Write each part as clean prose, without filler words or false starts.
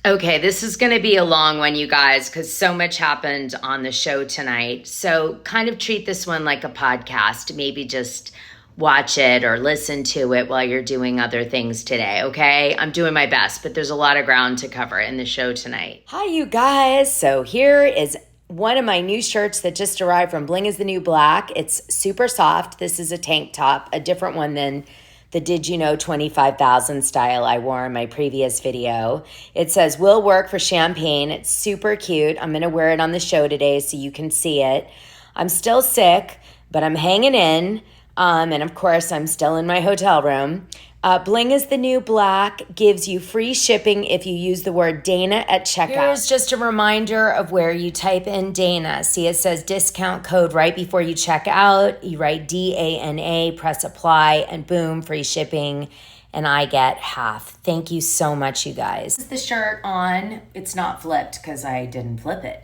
Okay, this is going to be a long one, you guys, because so much happened on the show tonight. So kind of treat this one like a podcast. Maybe just watch it or listen to it while you're doing other things today, okay? I'm doing my best, but there's a lot of ground to cover in the show tonight. Hi, you guys. So here is one of my new shirts that just arrived from Bling is the New Black. It's super soft. This is a tank top, a different one than the Did You Know 25,000 style I wore in my previous video. It says, will work for champagne. It's super cute. I'm going to wear it on the show today so you can see it. I'm still sick, but I'm hanging in. And of course, I'm still in my hotel room. Bling is the New Black gives you free shipping if you use the word Dana at checkout. Here's just a reminder of where you type in Dana. See, it says discount code right before you check out. You write DANA, press apply, and boom, free shipping. And I get half. Thank you so much, you guys. This is the shirt on. It's not flipped because I didn't flip it.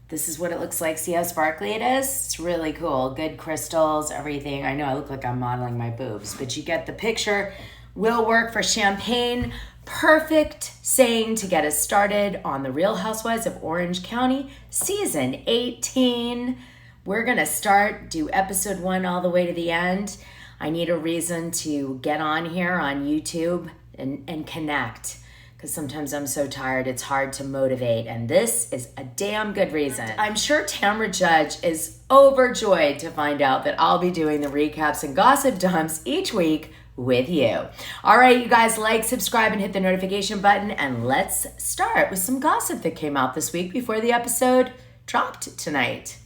This is what it looks like. See how sparkly it is? It's really cool. Good crystals, everything. I know I look like I'm modeling my boobs, but you get the picture. Will work for champagne. Perfect saying to get us started on The Real Housewives of Orange County, season 18. We're going to do episode 1 all the way to the end. I need a reason to get on here on YouTube and connect, because sometimes I'm so tired it's hard to motivate, and this is a damn good reason. I'm sure Tamra Judge is overjoyed to find out that I'll be doing the recaps and gossip dumps each week with you. All right, you guys, like, subscribe, and hit the notification button, and let's start with some gossip that came out this week before the episode dropped tonight.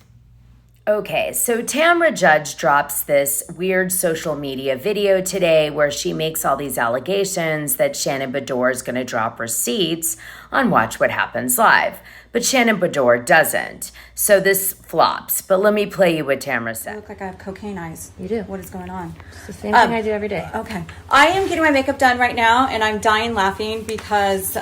Okay, so Tamra Judge drops this weird social media video today where she makes all these allegations that Shannon Beador is going to drop receipts on Watch What Happens Live. But Shannon Beador doesn't. So this flops. But let me play you what Tamra said. I look like I have cocaine eyes. You do. What is going on? It's the same thing I do every day. Okay. I am getting my makeup done right now, and I'm dying laughing because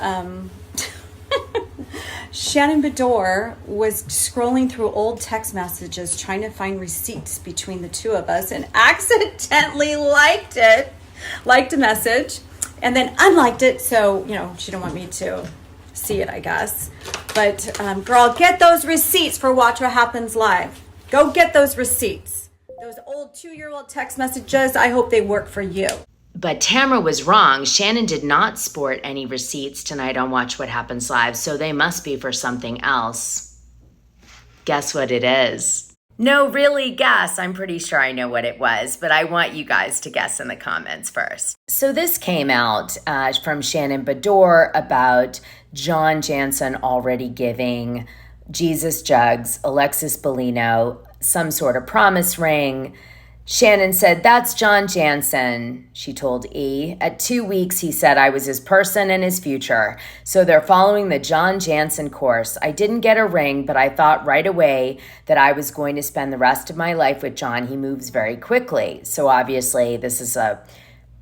Shannon Beador was scrolling through old text messages trying to find receipts between the two of us and accidentally liked a message, and then unliked it. So, she didn't want me to see it, I guess. But girl, get those receipts for Watch What Happens Live. Go get those receipts. Those old 2-year-old text messages, I hope they work for you. But Tamra was wrong. Shannon did not sport any receipts tonight on Watch What Happens Live, so they must be for something else. Guess what it is? No, really guess. I'm pretty sure I know what it was, but I want you guys to guess in the comments first. So this came out from Shannon Beador about John Janssen already giving Jesus Jugs, Alexis Bellino, some sort of promise ring. Shannon said, that's John Janssen, she told E. At 2 weeks, he said, I was his person and his future. So they're following the John Janssen course. I didn't get a ring, but I thought right away that I was going to spend the rest of my life with John. He moves very quickly. So obviously, this is a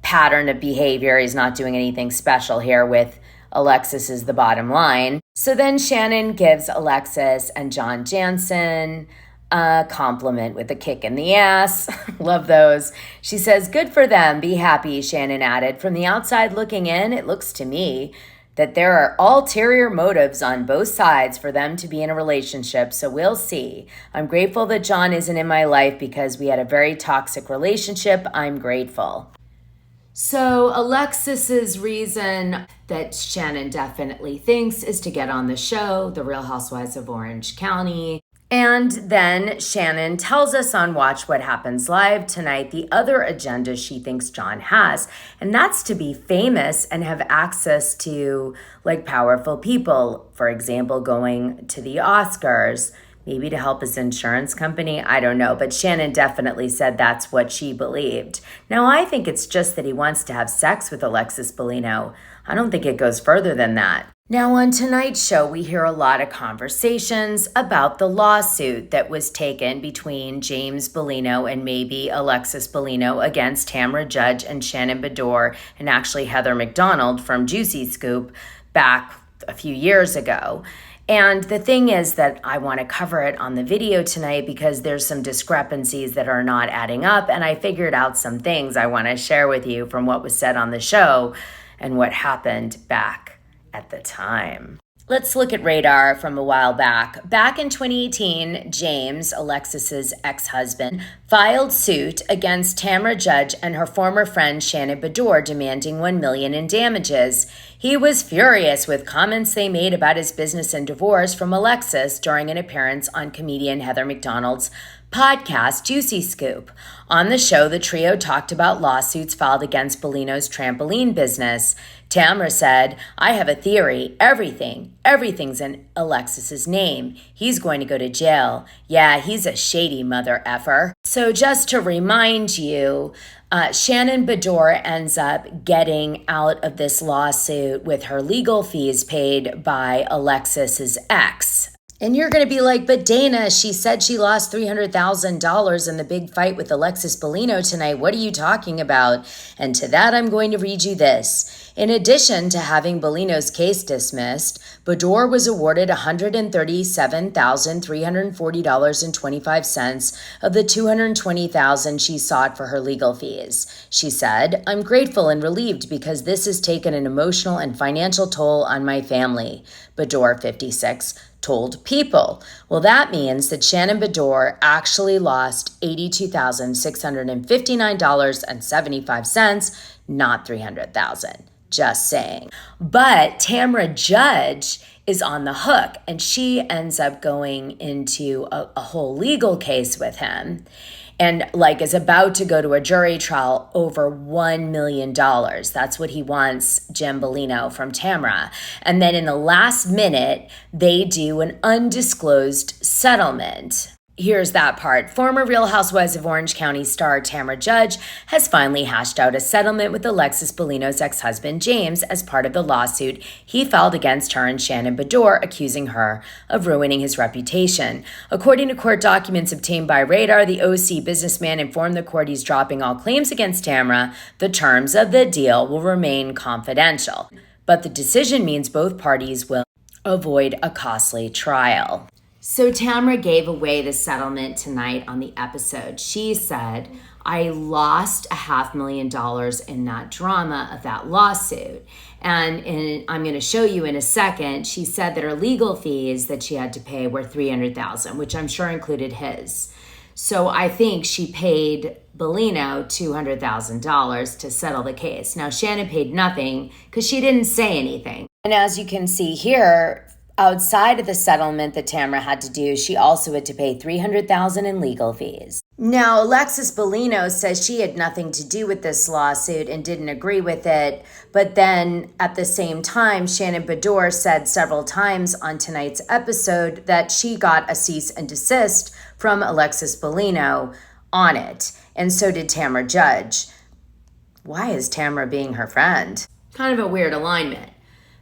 pattern of behavior. He's not doing anything special here with Alexis is the bottom line. So then Shannon gives Alexis and John Janssen a compliment with a kick in the ass. Love those. She says, good for them. Be happy, Shannon added. From the outside looking in, it looks to me that there are ulterior motives on both sides for them to be in a relationship, so we'll see. I'm grateful that John isn't in my life because we had a very toxic relationship. I'm grateful. So Alexis's reason that Shannon definitely thinks is to get on the show, The Real Housewives of Orange County. And then Shannon tells us on Watch What Happens Live tonight the other agenda she thinks John has, and that's to be famous and have access to powerful people. For example, going to the Oscars, maybe to help his insurance company. I don't know, but Shannon definitely said that's what she believed. Now, I think it's just that he wants to have sex with Alexis Bellino. I don't think it goes further than that. Now, on tonight's show, we hear a lot of conversations about the lawsuit that was taken between James Bellino and maybe Alexis Bellino against Tamra Judge and Shannon Beador and actually Heather McDonald from Juicy Scoop back a few years ago. And the thing is that I want to cover it on the video tonight because there's some discrepancies that are not adding up, and I figured out some things I want to share with you from what was said on the show and what happened back at the time. Let's look at Radar from a while back. Back in 2018, James, Alexis's ex-husband, filed suit against Tamra Judge and her former friend Shannon Beador, demanding $1 million in damages. He was furious with comments they made about his business and divorce from Alexis during an appearance on comedian Heather McDonald's podcast, Juicy Scoop. On the show, the trio talked about lawsuits filed against Bellino's trampoline business. Tamra said, "I have a theory. Everything's in Alexis's name. He's going to go to jail. Yeah, he's a shady mother effer." So just to remind you, Shannon Beador ends up getting out of this lawsuit with her legal fees paid by Alexis's ex. And you're going to be like, but Dana, she said she lost $300,000 in the big fight with Alexis Bellino tonight. What are you talking about? And to that, I'm going to read you this. In addition to having Bellino's case dismissed, Beador was awarded $137,340.25 of the $220,000 she sought for her legal fees. She said, "I'm grateful and relieved because this has taken an emotional and financial toll on my family," Beador, 56, told People. Well, that means that Shannon Beador actually lost $82,659.75, not $300,000. Just saying. But Tamra Judge is on the hook, and she ends up going into a whole legal case with him, and is about to go to a jury trial over $1 million. That's what he wants, Jim Bellino, from Tamra. And then in the last minute, they do an undisclosed settlement. Here's that part. Former Real Housewives of Orange County star Tamra Judge has finally hashed out a settlement with Alexis Bellino's ex-husband James as part of the lawsuit he filed against her and Shannon Beador, accusing her of ruining his reputation. According to court documents obtained by Radar, the OC businessman informed the court he's dropping all claims against Tamra. The terms of the deal will remain confidential, but the decision means both parties will avoid a costly trial. So Tamra gave away the settlement tonight on the episode. She said, "I lost $500,000 in that drama of that lawsuit." And I'm going to show you in a second, she said that her legal fees that she had to pay were $300,000, which I'm sure included his. So I think she paid Bellino $200,000 to settle the case. Now, Shannon paid nothing because she didn't say anything. And as you can see here, outside of the settlement that Tamra had to do, she also had to pay $300,000 in legal fees. Now, Alexis Bellino says she had nothing to do with this lawsuit and didn't agree with it. But then at the same time, Shannon Beador said several times on tonight's episode that she got a cease and desist from Alexis Bellino on it. And so did Tamra Judge. Why is Tamra being her friend? Kind of a weird alignment.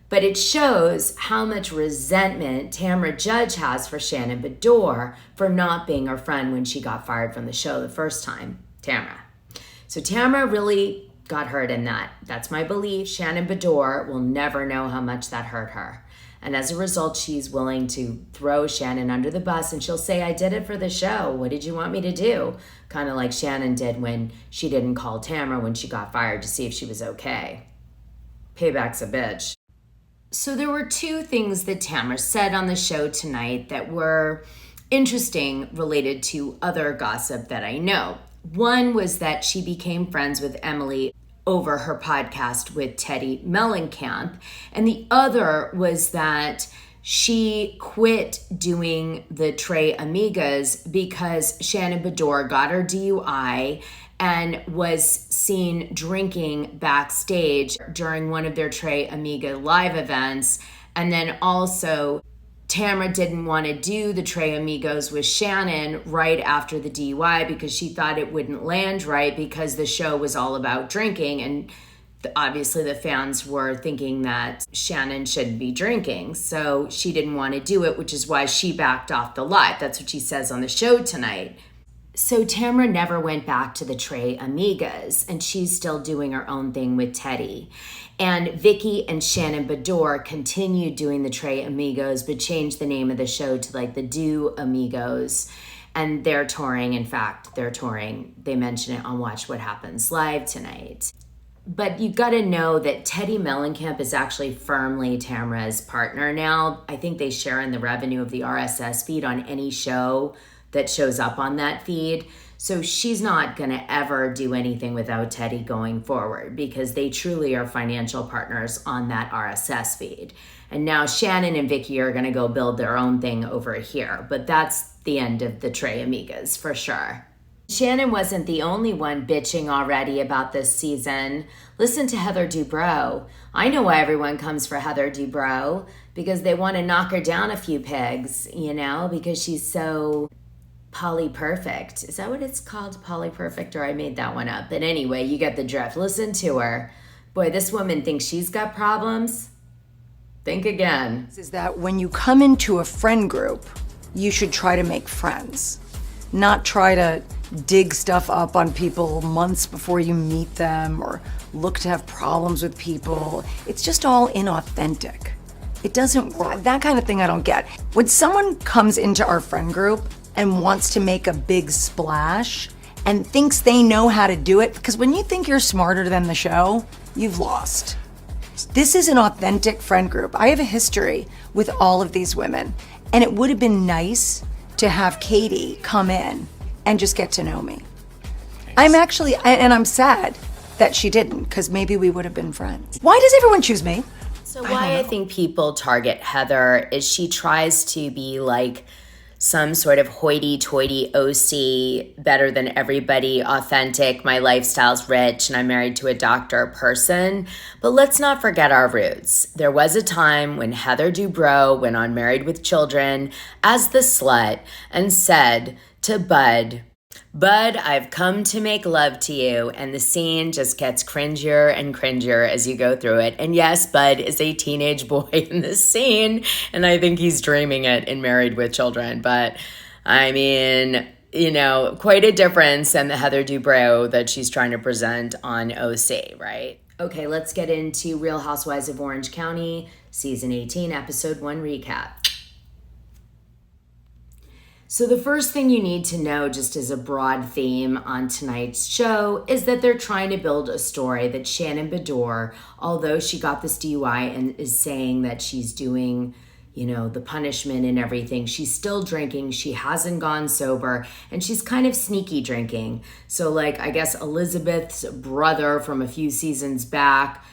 But it shows how much resentment Tamra Judge has for Shannon Beador for not being her friend when she got fired from the show the first time, Tamra. So Tamra really got hurt in that. That's my belief. Shannon Beador will never know how much that hurt her. And as a result, she's willing to throw Shannon under the bus, and she'll say, "I did it for the show. What did you want me to do?" Kind of like Shannon did when she didn't call Tamra when she got fired to see if she was okay. Payback's a bitch. So there were two things that Tamra said on the show tonight that were interesting related to other gossip that I know. One was that she became friends with Emily over her podcast with Teddy Mellencamp. And the other was that she quit doing the Tres Amigas because Shannon Beador got her DUI and was seen drinking backstage during one of their Tres Amiga live events. And then also Tamra didn't want to do the Tres Amigos with Shannon right after the DUI because she thought it wouldn't land right because the show was all about drinking. And obviously the fans were thinking that Shannon shouldn't be drinking. So she didn't want to do it, which is why she backed off the live. That's what she says on the show tonight. So Tamra never went back to the Tres Amigas, and she's still doing her own thing with Teddy. And Vicky and Shannon Beador continued doing the Tres Amigos, but changed the name of the show to the Do Amigos. And they're touring. In fact, they're touring. They mention it on Watch What Happens Live tonight. But you got to know that Teddy Mellencamp is actually firmly Tamra's partner now. I think they share in the revenue of the RSS feed on any show that shows up on that feed. So she's not going to ever do anything without Teddy going forward, because they truly are financial partners on that RSS feed. And now Shannon and Vicky are going to go build their own thing over here. But that's the end of the Tres Amigas for sure. Shannon wasn't the only one bitching already about this season. Listen to Heather Dubrow. I know why everyone comes for Heather Dubrow, because they want to knock her down a few pegs, because she's so polyperfect. Is that what it's called? Polyperfect? Or I made that one up. But anyway, you get the drift. Listen to her. Boy, this woman thinks she's got problems. Think again. Is that when you come into a friend group, you should try to make friends, not try to dig stuff up on people months before you meet them or look to have problems with people. It's just all inauthentic. It doesn't work. That kind of thing I don't get. When someone comes into our friend group and wants to make a big splash and thinks they know how to do it, because when you think you're smarter than the show, you've lost. This is an authentic friend group. I have a history with all of these women, and it would have been nice to have Katie come in and just get to know me. I'm actually, and I'm sad that she didn't, because maybe we would have been friends. Why does everyone choose me? So why I think people target Heather is she tries to be like some sort of hoity-toity OC, better than everybody, authentic, my lifestyle's rich, and I'm married to a doctor person. But let's not forget our roots. There was a time when Heather Dubrow went on Married with Children as the slut and said to Bud, I've come to make love to you. And the scene just gets cringier and cringier as you go through it. And yes, Bud is a teenage boy in this scene, and I think he's dreaming it in Married with Children. But I mean, quite a difference than the Heather Dubrow that she's trying to present on OC, right? Okay, let's get into Real Housewives of Orange County, Season 18, Episode 1 recap. So the first thing you need to know, just as a broad theme on tonight's show, is that they're trying to build a story that Shannon Beador, although she got this DUI and is saying that she's doing, the punishment and everything, she's still drinking. She hasn't gone sober, and she's kind of sneaky drinking. So I guess Elizabeth's brother from a few seasons back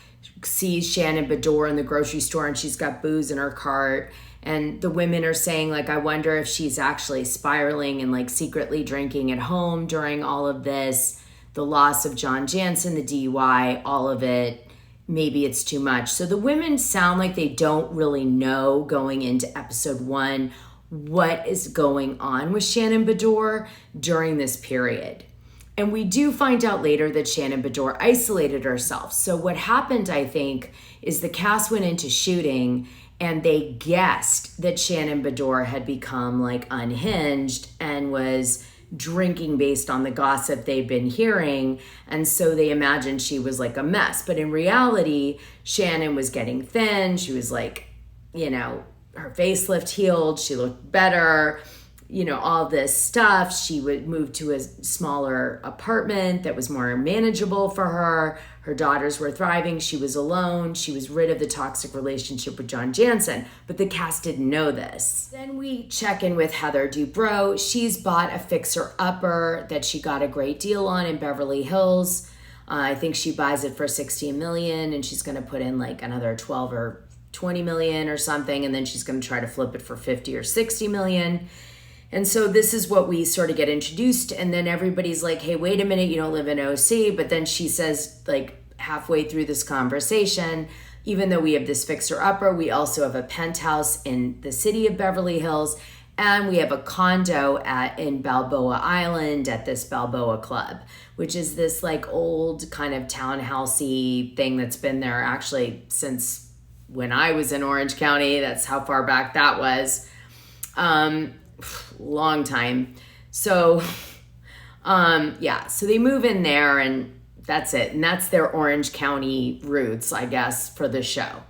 sees Shannon Beador in the grocery store, and she's got booze in her cart. And the women are saying, I wonder if she's actually spiraling and secretly drinking at home during all of this. The loss of John Janssen, the DUI, all of it. Maybe it's too much. So the women sound like they don't really know going into episode 1 what is going on with Shannon Beador during this period. And we do find out later that Shannon Beador isolated herself. So what happened, I think, is the cast went into shooting and they guessed that Shannon Beador had become unhinged and was drinking based on the gossip they'd been hearing. And so they imagined she was a mess. But in reality, Shannon was getting thin. She was her facelift healed. She looked better. All this stuff. She would move to a smaller apartment that was more manageable for her. Her daughters were thriving. She was alone. She was rid of the toxic relationship with John Janssen. But the cast didn't know this. Then we check in with Heather Dubrow. She's bought a fixer-upper that she got a great deal on in Beverly Hills. I think she buys it for $16 million, and she's going to put in another 12 or 20 million or something, and then she's going to try to flip it for 50 or 60 million. And so this is what we sort of get introduced. And then everybody's like, hey, wait a minute, you don't live in OC. But then she says, halfway through this conversation, even though we have this fixer-upper, we also have a penthouse in the city of Beverly Hills. And we have a condo in Balboa Island at this Balboa Club, which is this old kind of townhousey thing that's been there actually since when I was in Orange County. That's how far back that was. Long time. So so they move in there, and that's it. And that's their Orange County roots, I guess, for the show.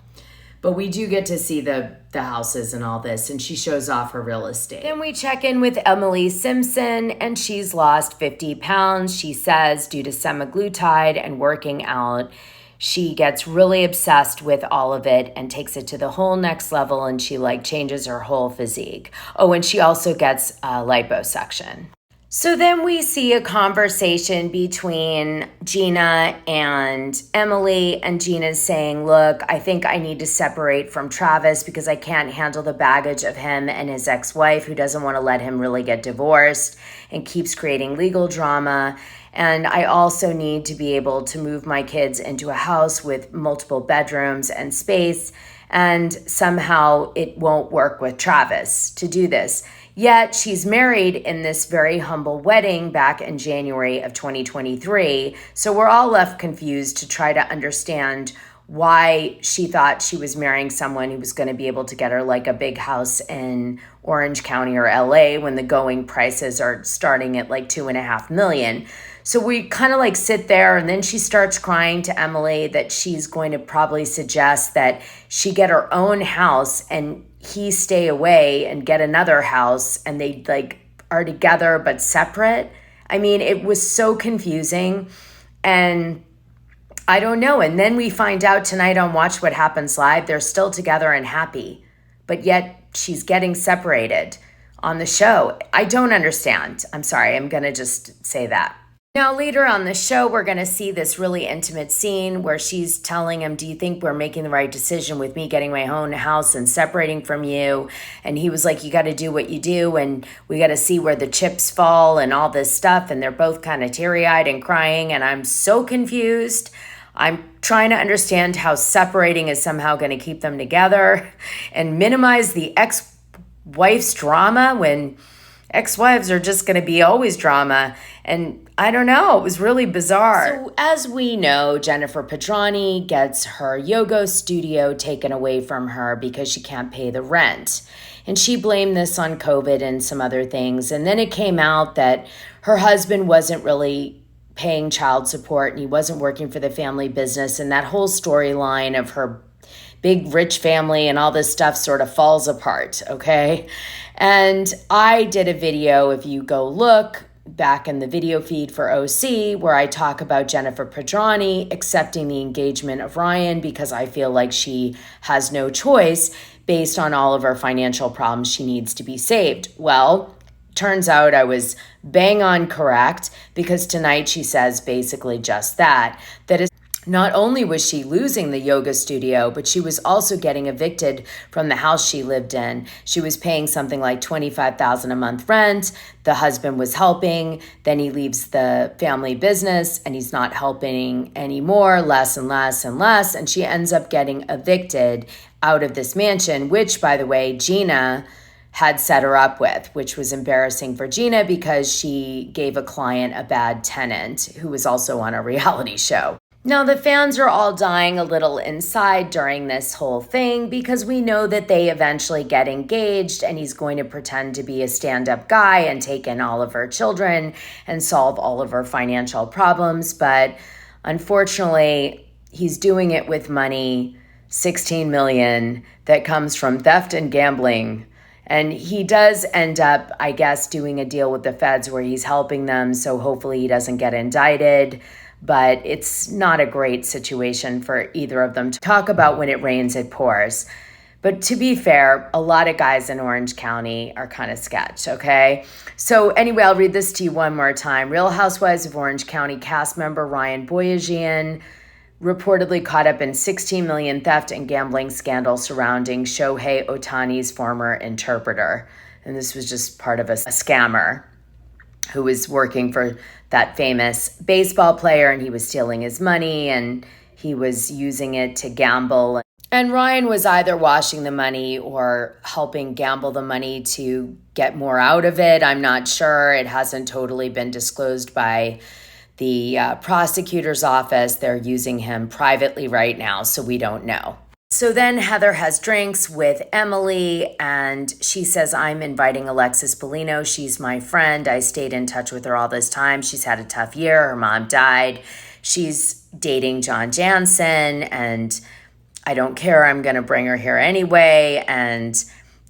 But we do get to see the houses and all this, and she shows off her real estate. Then we check in with Emily Simpson, and she's lost 50 pounds, she says, due to semaglutide and working out. She gets really obsessed with all of it and takes it to the whole next level, and she changes her whole physique. Oh, and she also gets liposuction. So then we see a conversation between Gina and Emily, and Gina's saying, look, I think I need to separate from Travis because I can't handle the baggage of him and his ex-wife who doesn't want to let him really get divorced and keeps creating legal drama. And I also need to be able to move my kids into a house with multiple bedrooms and space, and somehow it won't work with Travis to do this. Yet she's married in this very humble wedding back in January of 2023. So we're all left confused to try to understand why she thought she was marrying someone who was going to be able to get her a big house in Orange County or LA when the going prices are starting at $2.5 million. So we kind of sit there, and then she starts crying to Emily that she's going to probably suggest that she get her own house and he stay away and get another house, and they are together but separate. I mean, it was so confusing, and I don't know. And then we find out tonight on Watch What Happens Live, they're still together and happy, but yet she's getting separated on the show. I don't understand. I'm sorry. I'm going to just say that. Now, later on the show, we're going to see this really intimate scene where she's telling him, do you think we're making the right decision with me getting my own house and separating from you? And he was like, you got to do what you do, and we got to see where the chips fall and all this stuff. And they're both kind of teary-eyed and crying, and I'm so confused. I'm trying to understand how separating is somehow going to keep them together and minimize the ex-wife's drama when ex-wives are just going to be always drama. And I don't know, it was really bizarre. So as we know, Jennifer Pedranti gets her yoga studio taken away from her because she can't pay the rent. And she blamed this on COVID and some other things. And then it came out that her husband wasn't really paying child support and he wasn't working for the family business. And that whole storyline of her big rich family and all this stuff sort of falls apart, okay? And I did a video, if you go look back in the video feed for OC, where I talk about Jennifer Pedranti accepting the engagement of Ryan because I feel like she has no choice based on all of her financial problems. She needs to be saved. Well, turns out I was bang on correct, because tonight she says basically just that is not only was she losing the yoga studio, but she was also getting evicted from the house she lived in. She was paying something like $25,000 a month rent. The husband was helping. Then he leaves the family business and he's not helping anymore, less and less and less. And she ends up getting evicted out of this mansion, which, by the way, Gina had set her up with, which was embarrassing for Gina because she gave a client a bad tenant who was also on a reality show. Now, the fans are all dying a little inside during this whole thing because we know that they eventually get engaged and he's going to pretend to be a stand-up guy and take in all of her children and solve all of her financial problems. But unfortunately, he's doing it with money, $16 million, that comes from theft and gambling. And he does end up, I guess, doing a deal with the feds where he's helping them, so hopefully he doesn't get indicted. But it's not a great situation for either of them to talk about. When it rains, it pours. But to be fair, a lot of guys in Orange County are kind of sketch, okay? So anyway, I'll read this to you one more time. Real Housewives of Orange County cast member Ryan Boyajian reportedly caught up in $16 million theft and gambling scandal surrounding Shohei Ohtani's former interpreter. And this was just part of a scammer who was working for that famous baseball player, and he was stealing his money and he was using it to gamble. And Ryan was either washing the money or helping gamble the money to get more out of it. I'm not sure. It hasn't totally been disclosed by the prosecutor's office. They're using him privately right now, so we don't know. So then Heather has drinks with Emily, and she says, I'm inviting Alexis Bellino. She's my friend. I stayed in touch with her all this time. She's had a tough year. Her mom died. She's dating John Janssen, and I don't care. I'm going to bring her here anyway. And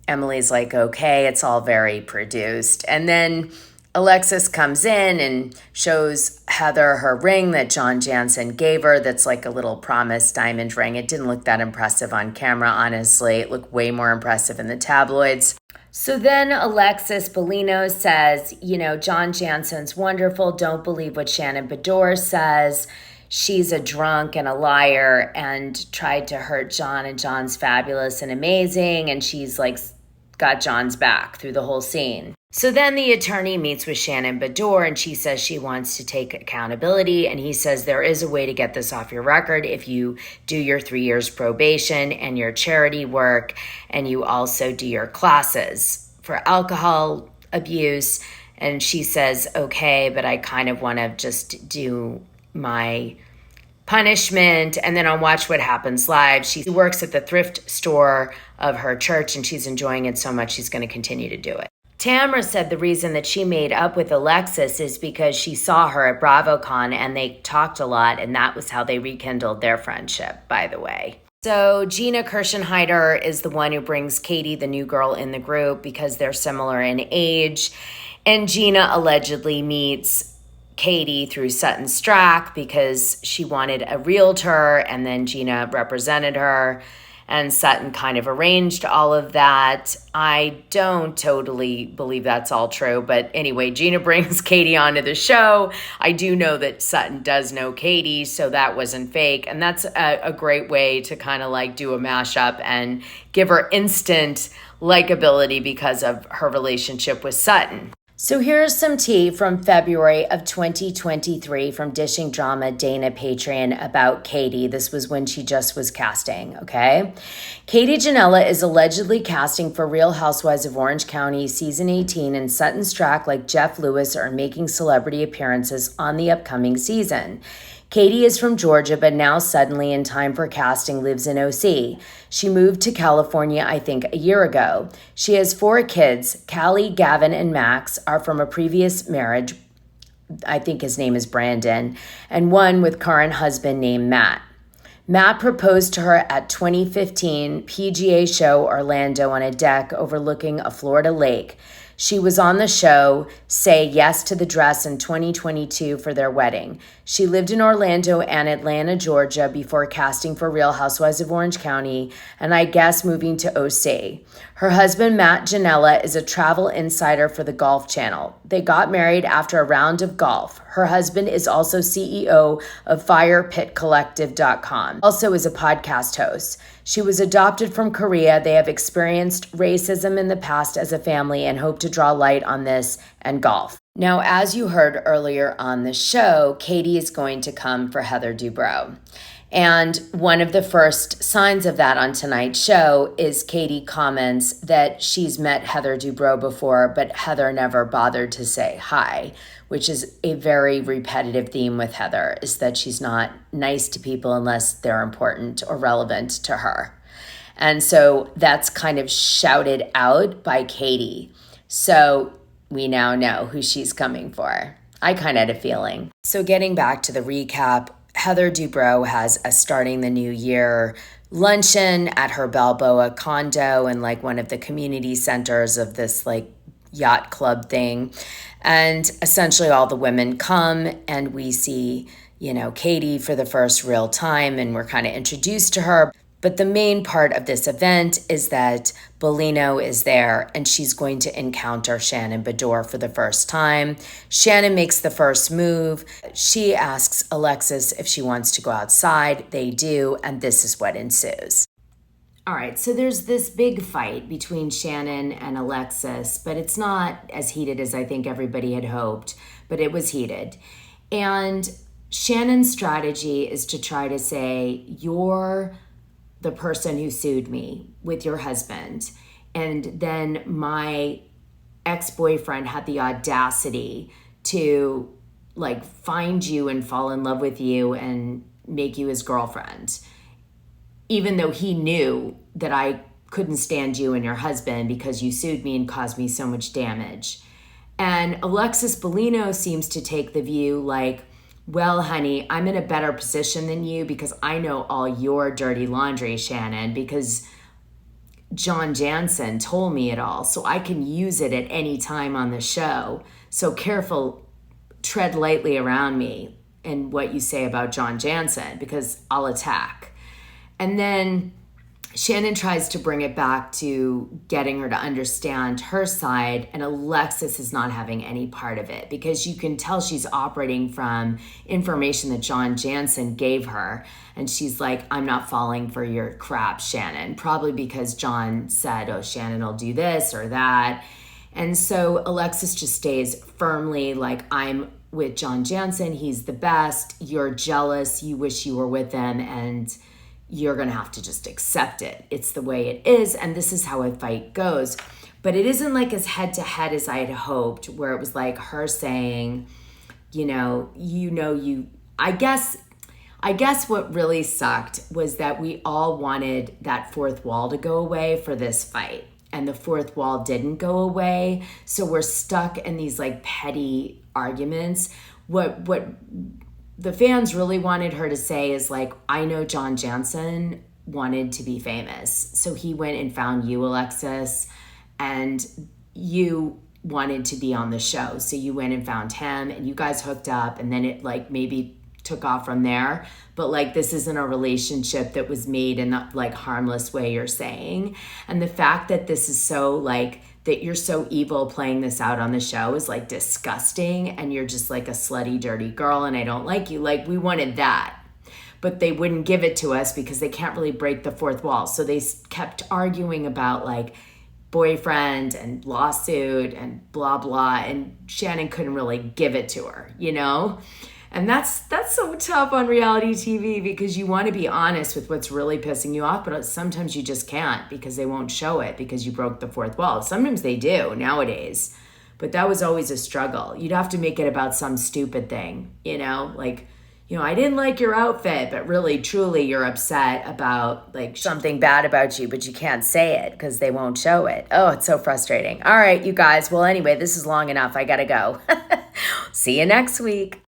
Emily's like, okay, it's all very produced. And then Alexis comes in and shows Heather her ring that John Janssen gave her that's like a little promise diamond ring. It didn't look that impressive on camera, honestly. It looked way more impressive in the tabloids. So then Alexis Bellino says, John Janssen's wonderful. Don't believe what Shannon Beador says. She's a drunk and a liar and tried to hurt John, and John's fabulous and amazing. And she's like got John's back through the whole scene. So then the attorney meets with Shannon Beador, and she says she wants to take accountability. And he says there is a way to get this off your record if you do your 3 years probation and your charity work, and you also do your classes for alcohol abuse. And she says, okay, but I kind of want to just do my punishment. And then on Watch What Happens Live, she works at the thrift store of her church, and she's enjoying it so much she's going to continue to do it. Tamra said the reason that she made up with Alexis is because she saw her at BravoCon and they talked a lot, and that was how they rekindled their friendship, by the way. So Gina Kirschenheiter is the one who brings Katie, the new girl in the group, because they're similar in age. And Gina allegedly meets Katie through Sutton Strack because she wanted a realtor, and then Gina represented her. And Sutton kind of arranged all of that. I don't totally believe that's all true. But anyway, Gina brings Katie onto the show. I do know that Sutton does know Katie, so that wasn't fake. And that's a great way to kind of like do a mashup and give her instant likability because of her relationship with Sutton. So here's some tea from February of 2023 from Dishing Drama Dana Patreon about Katie. This was when she just was casting, okay? Katie Ginella is allegedly casting for Real Housewives of Orange County Season 18, and Sutton Strack, like Jeff Lewis, are making celebrity appearances on the upcoming season. Katie is from Georgia, but now suddenly in time for casting lives in OC. She moved to California, I think, a year ago. She has 4 kids. Callie, Gavin, and Max are from a previous marriage. I think his name is Brandon, and one with current husband named Matt. Matt proposed to her at 2015 PGA show Orlando on a deck overlooking a Florida lake. She was on the show Say Yes to the Dress in 2022 for their wedding. She lived in Orlando and Atlanta, Georgia before casting for Real Housewives of Orange County and I guess moving to OC. Her husband, Matt Ginella, is a travel insider for the Golf Channel. They got married after a round of golf. Her husband is also CEO of FirepitCollective.com, also is a podcast host. She was adopted from Korea. They have experienced racism in the past as a family and hope to draw light on this and golf. Now, as you heard earlier on the show, Katie is going to come for Heather Dubrow. And one of the first signs of that on tonight's show is Katie comments that she's met Heather Dubrow before, but Heather never bothered to say hi, which is a very repetitive theme with Heather, is that she's not nice to people unless they're important or relevant to her. And so that's kind of shouted out by Katie. So we now know who she's coming for. I kind of had a feeling. So getting back to the recap, Heather Dubrow has a starting the new year luncheon at her Balboa condo in like one of the community centers of this like yacht club thing. And essentially all the women come and we see, Katie for the first real time and we're kind of introduced to her. But the main part of this event is that Bellino is there and she's going to encounter Shannon Beador for the first time. Shannon makes the first move. She asks Alexis if she wants to go outside. They do, and this is what ensues. All right, so there's this big fight between Shannon and Alexis, but it's not as heated as I think everybody had hoped, but it was heated. And Shannon's strategy is to try to say, you're the person who sued me with your husband. And then my ex-boyfriend had the audacity to like find you and fall in love with you and make you his girlfriend, even though he knew that I couldn't stand you and your husband because you sued me and caused me so much damage. And Alexis Bellino seems to take the view like, well, honey, I'm in a better position than you because I know all your dirty laundry, Shannon, because John Janssen told me it all, so I can use it at any time on the show. So careful, tread lightly around me and what you say about John Janssen, because I'll attack. And then Shannon tries to bring it back to getting her to understand her side, and Alexis is not having any part of it because you can tell she's operating from information that John Janssen gave her. And she's like, I'm not falling for your crap, Shannon, probably because John said, oh, Shannon will do this or that. And so Alexis just stays firmly like, I'm with John Janssen. He's the best. You're jealous. You wish you were with him, and you're going to have to just accept it. It's the way it is, and this is how a fight goes. But it isn't like as head-to-head as I had hoped, where it was like her saying, I guess what really sucked was that we all wanted that fourth wall to go away for this fight, and the fourth wall didn't go away, so we're stuck in these like petty arguments. What the fans really wanted her to say is like, I know John Janssen wanted to be famous, so he went and found you, Alexis, and you wanted to be on the show, so you went and found him, and you guys hooked up, and then it like maybe took off from there. But like, this isn't a relationship that was made in that like harmless way you're saying. And the fact that this is so like, that you're so evil playing this out on the show is like disgusting, and you're just like a slutty, dirty girl, and I don't like you. Like, we wanted that, but they wouldn't give it to us because they can't really break the fourth wall. So they kept arguing about like boyfriend and lawsuit and blah, blah, and Shannon couldn't really give it to her, And that's so tough on reality TV because you want to be honest with what's really pissing you off, but sometimes you just can't because they won't show it because you broke the fourth wall. Sometimes they do nowadays, but that was always a struggle. You'd have to make it about some stupid thing, like, I didn't like your outfit, but really, truly, you're upset about like something bad about you, but you can't say it because they won't show it. Oh, it's so frustrating. All right, you guys. Well, anyway, this is long enough. I gotta go. See you next week.